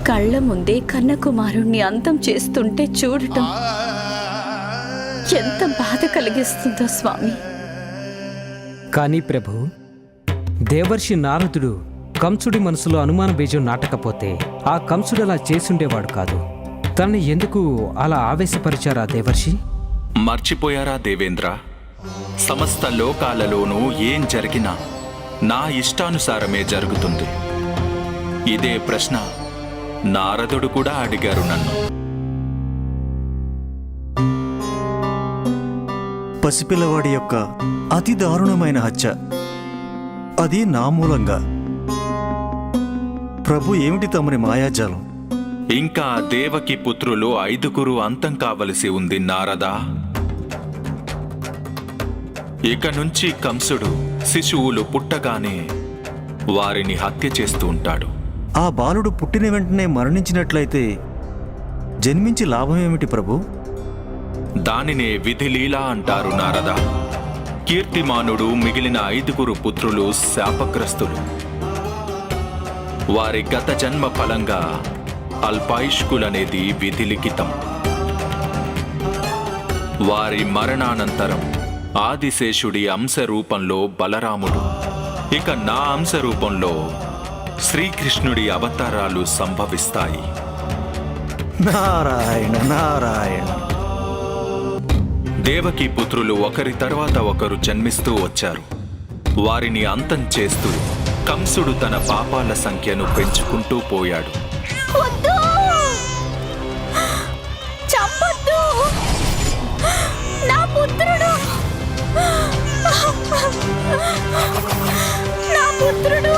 కళ్ళ ముందే కన్నకుమారుణ్ణి అంతం చేస్తుంటే చూడటం ఎంత బాధ కలిగిస్తుందో స్వామి. కానీ ప్రభు, దేవర్షి నారదుడు కంసుడి మనసులో అనుమాన బీజం నాటకపోతే ఆ కంసుడు అలా చేసుండేవాడు కాదు. తనని ఎందుకు అలా ఆవేశపరిచారా దేవర్షి? మర్చిపోయారా దేవేంద్ర? సమస్త లోకాలలోనూ ఏం జరిగినా నా ఇష్టానుసారమే జరుగుతుంది. ఇదే ప్రశ్న నారదుడు కూడా అడిగారు నన్ను. పసిపిల్లవాడి యొక్క అతి దారుణమైన హత్య, అది నా మూలంగా. ప్రభు, ఏమిటి తమరి మాయాజాలం? ఇంకా దేవకి పుత్రులు 5 అంతం కావలసి ఉంది నారదా. ఇక నుంచి కంసుడు శిశువులు పుట్టగానే వారిని హత్య చేస్తూ ఉంటాడు. ఆ బాలుడు పుట్టిన వెంటనే మరణించినట్లయితే జన్మించి లాభమేమిటి ప్రభు? దానినే విధిలీలా అంటారు నారదా. కీర్తిమానుడు మిగిలిన 5 పుత్రులు శాపగ్రస్తులు. వారి గత జన్మ ఫలంగా అల్పాయుష్కులనేది విధిలిఖితం. వారి మరణానంతరం ఆదిశేషుడి అంశ రూపంలో బలరాముడు, ఇక నా అంశ రూపంలో శ్రీకృష్ణుడి అవతారాలు సంభవిస్తాయి. నారాయణ నారాయణ. దేవకి పుత్రులు ఒకరి తర్వాత ఒకరు జన్మిస్తూ వచ్చారు. వారిని అంతం చేస్తూ కంసుడు తన పాపాల సంఖ్యను పెంచుకుంటూ పోయాడు. వద్దు! చంపొద్దు! నా పుత్రుడు! నా పుత్రుడు!